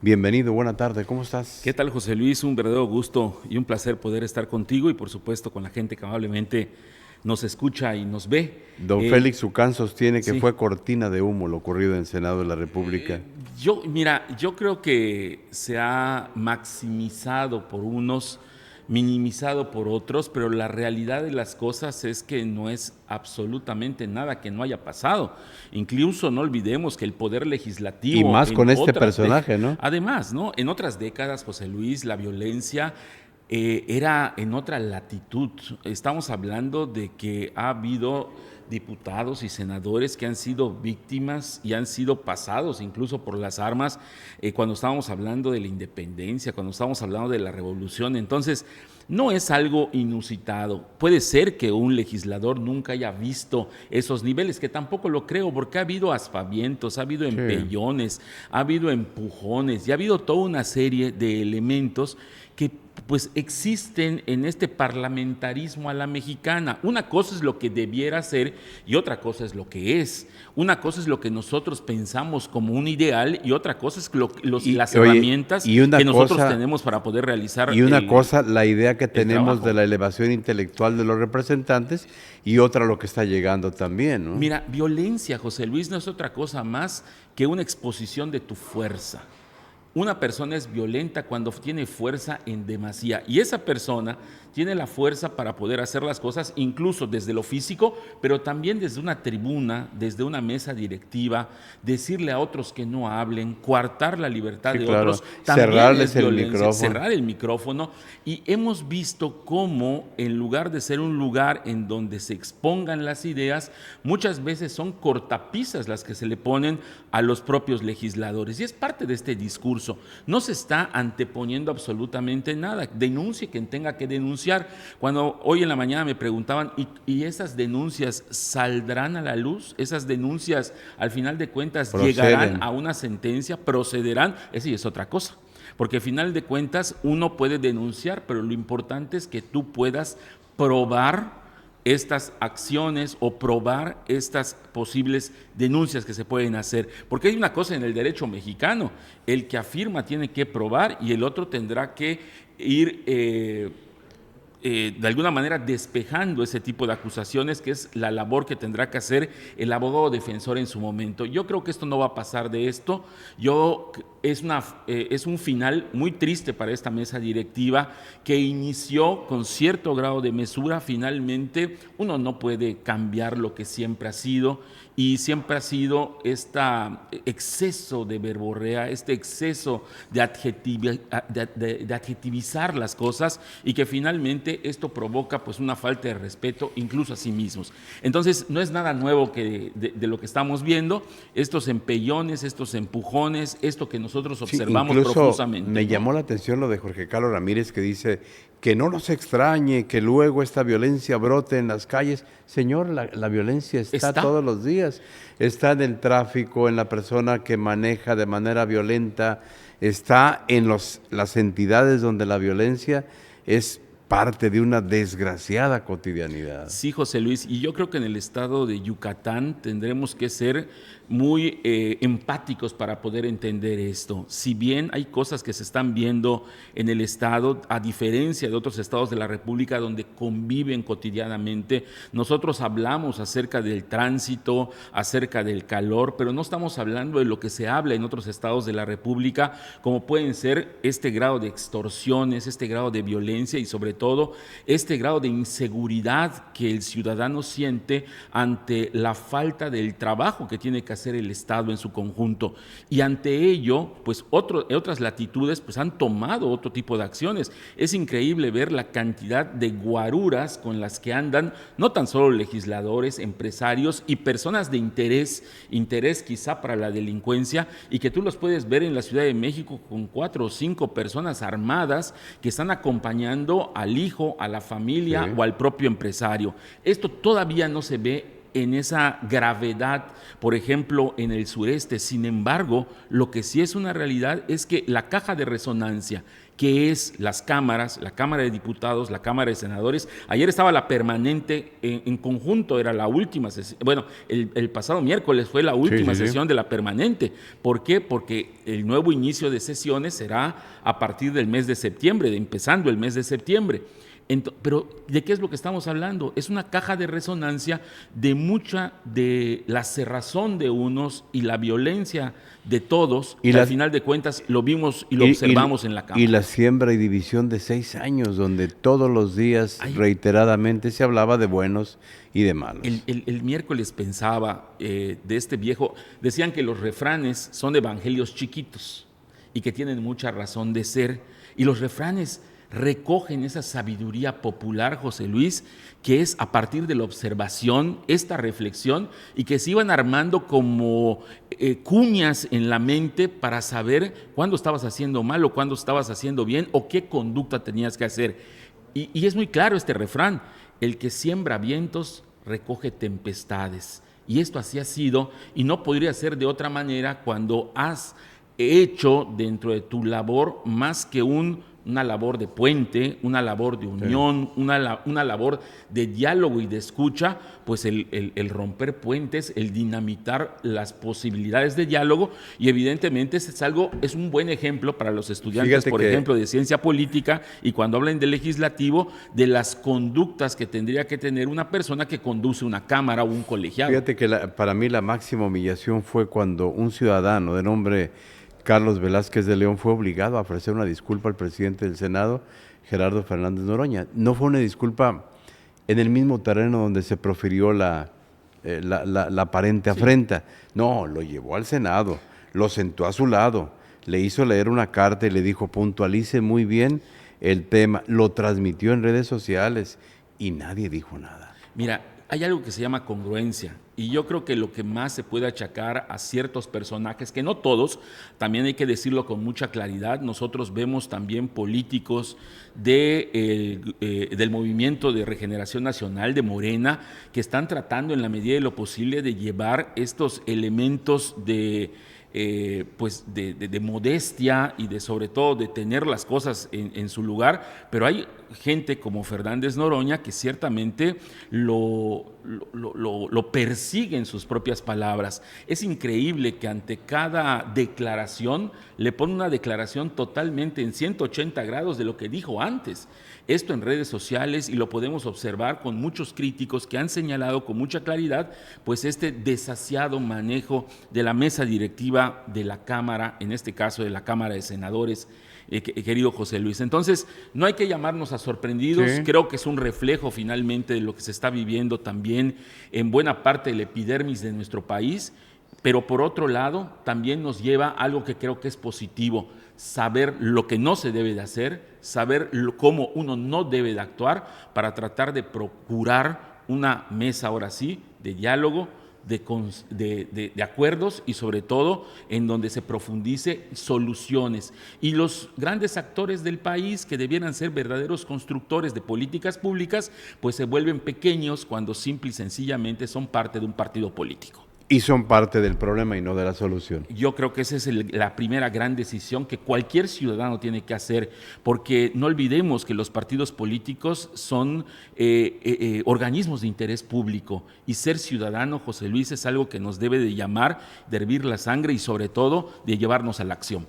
Bienvenido, buena tarde, ¿cómo estás? ¿Qué tal, José Luis? Un verdadero gusto y un placer poder estar contigo y por supuesto con la gente que amablemente nos escucha y nos ve. Don Félix Ucán sostiene que Sí, fue cortina de humo lo ocurrido en el Senado de la República. yo creo que se ha maximizado por unos, minimizado por otros, pero la realidad de las cosas es que no es absolutamente nada que no haya pasado. Incluso no olvidemos que el poder Y legislativo más con este personaje, ¿no? además, ¿no? En otras décadas, José Luis, la violencia era en otra latitud. Estamos hablando de que ha habido diputados y senadores que han sido víctimas y han sido pasados incluso por las armas cuando estábamos hablando de la independencia, cuando estábamos hablando de la revolución. Entonces, no es algo inusitado. Puede ser que un legislador nunca haya visto esos niveles, que tampoco lo creo, porque ha habido aspavientos, ha habido Sí. empellones, ha habido empujones y ha habido toda una serie de elementos que pues existen en este parlamentarismo a la mexicana. Una cosa es lo que debiera ser y otra cosa es lo que es. Una cosa es lo que nosotros pensamos como un ideal y otra cosa es las Oye, herramientas y una que nosotros cosa, tenemos para poder realizar la idea que el tenemos de trabajo. la elevación intelectual de los representantes y otra lo que está llegando también, ¿no? Mira, violencia, José Luis, no es otra cosa más que una exposición de tu fuerza. Una persona es violenta cuando tiene fuerza en demasía y esa persona tiene la fuerza para poder hacer las cosas incluso desde lo físico, pero también desde una tribuna, desde una mesa directiva, decirle a otros que no hablen, coartar la libertad Sí, de claro. otros, también es Cerrarles el violencia, micrófono. cerrar el micrófono. Y hemos visto cómo en lugar de ser un lugar en donde se expongan las ideas, muchas veces son cortapisas las que se le ponen a los propios legisladores. Y es parte de este discurso. No se está anteponiendo absolutamente nada. Denuncie quien tenga que denunciar. Cuando hoy en la mañana me preguntaban, ¿y esas denuncias saldrán a la luz? ¿Esas denuncias al final de cuentas llegarán Proceden. a una sentencia? ¿Procederán? Esa es otra cosa. Porque al final de cuentas uno puede denunciar, pero lo importante es que tú puedas probar estas acciones o probar estas posibles denuncias que se pueden hacer. Porque hay una cosa en el derecho mexicano, el que afirma tiene que probar y el otro tendrá que ir de alguna manera despejando ese tipo de acusaciones, que es la labor que tendrá que hacer el abogado defensor en su momento. Yo creo que esto no va a pasar de esto. Es un final muy triste para esta mesa directiva que inició con cierto grado de mesura. Finalmente, uno no puede cambiar lo que siempre ha sido y siempre ha sido este exceso de verborrea, este exceso de adjetivizar las cosas y que finalmente esto provoca pues una falta de respeto incluso a sí mismos. Entonces no es nada nuevo de lo que estamos viendo, estos empellones, estos empujones, esto que nosotros Sí, observamos incluso profusamente, me ¿no? llamó la atención lo de Jorge Carlos Ramírez que dice que no nos extrañe que luego esta violencia brote en las calles. Señor, la violencia está Está. todos los días. Está en el tráfico, en la persona que maneja de manera violenta, está en las entidades donde la violencia es parte de una desgraciada cotidianidad. Sí, José Luis, y yo creo que en el estado de Yucatán tendremos que ser muy empáticos para poder entender esto. Si bien hay cosas que se están viendo en el estado, a diferencia de otros estados de la República donde conviven cotidianamente, nosotros hablamos acerca del tránsito, acerca del calor, pero no estamos hablando de lo que se habla en otros estados de la República, como pueden ser este grado de extorsiones, este grado de violencia y sobre todo este grado de inseguridad que el ciudadano siente ante la falta del trabajo que tiene que hacer el Estado en su conjunto. Y ante ello, pues otras latitudes pues han tomado otro tipo de acciones. Es increíble ver la cantidad de guaruras con las que andan no tan solo legisladores, empresarios y personas de interés quizá para la delincuencia, y que tú los puedes ver en la Ciudad de México con 4 o 5 personas armadas que están acompañando al hijo, a la familia Sí. o al propio empresario. Esto todavía no se ve en esa gravedad, por ejemplo, en el sureste. Sin embargo, lo que sí es una realidad es que la caja de resonancia, que es las cámaras, la Cámara de Diputados, la Cámara de Senadores. Ayer estaba la permanente en conjunto, era la última sesión. Bueno, el pasado miércoles fue la última sesión de la permanente. ¿Por qué? Porque el nuevo inicio de sesiones será a partir del mes de septiembre, empezando el mes de septiembre. Pero ¿de qué es lo que estamos hablando? Es una caja de resonancia de mucha de la cerrazón de unos y la violencia de todos, y al final de cuentas lo vimos y lo observamos en la Cámara. Y la siembra y división de 6 años, donde todos los días reiteradamente se hablaba de buenos y de malos. El miércoles pensaba de este viejo, decían que los refranes son evangelios chiquitos y que tienen mucha razón de ser, y los refranes recogen esa sabiduría popular, José Luis, que es a partir de la observación, esta reflexión, y que se iban armando como cuñas en la mente para saber cuándo estabas haciendo mal o cuándo estabas haciendo bien o qué conducta tenías que hacer. Y es muy claro este refrán: el que siembra vientos recoge tempestades. Y esto así ha sido, y no podría ser de otra manera cuando has hecho dentro de tu labor más que una labor de puente, una labor de unión, una labor de diálogo y de escucha, pues el romper puentes, el dinamitar las posibilidades de diálogo, y evidentemente es un buen ejemplo para los estudiantes, por ejemplo, de ciencia política, y cuando hablan del legislativo, de las conductas que tendría que tener una persona que conduce una cámara o un colegiado. Fíjate que para mí la máxima humillación fue cuando un ciudadano de nombre Carlos Velázquez de León fue obligado a ofrecer una disculpa al presidente del Senado, Gerardo Fernández Noroña. No fue una disculpa en el mismo terreno donde se profirió la aparente afrenta. No, lo llevó al Senado, lo sentó a su lado, le hizo leer una carta y le dijo: puntualice muy bien el tema. Lo transmitió en redes sociales y nadie dijo nada. Mira, hay algo que se llama congruencia, y yo creo que lo que más se puede achacar a ciertos personajes, que no todos, también hay que decirlo con mucha claridad, nosotros vemos también políticos del Movimiento de Regeneración Nacional de Morena, que están tratando en la medida de lo posible de llevar estos elementos de modestia y sobre todo de tener las cosas en su lugar, pero hay gente como Fernández Noroña que ciertamente lo persigue en sus propias palabras. Es increíble que ante cada declaración le pone una declaración totalmente en 180 grados de lo que dijo antes. Esto en redes sociales, y lo podemos observar con muchos críticos que han señalado con mucha claridad pues este desasiado manejo de la mesa directiva de la Cámara, en este caso de la Cámara de Senadores, querido José Luis. Entonces, no hay que llamarnos a sorprendidos, creo que es un reflejo finalmente de lo que se está viviendo también en buena parte del epidermis de nuestro país, pero por otro lado también nos lleva a algo que creo que es positivo: saber lo que no se debe de hacer, saber cómo uno no debe de actuar para tratar de procurar una mesa, ahora sí, de diálogo, de acuerdos, y sobre todo en donde se profundice soluciones. Y los grandes actores del país, que debieran ser verdaderos constructores de políticas públicas, pues se vuelven pequeños cuando simple y sencillamente son parte de un partido político. Y son parte del problema y no de la solución. Yo creo que esa es la primera gran decisión que cualquier ciudadano tiene que hacer, porque no olvidemos que los partidos políticos son organismos de interés público, y ser ciudadano, José Luis, es algo que nos debe de llamar, de hervir la sangre y sobre todo de llevarnos a la acción.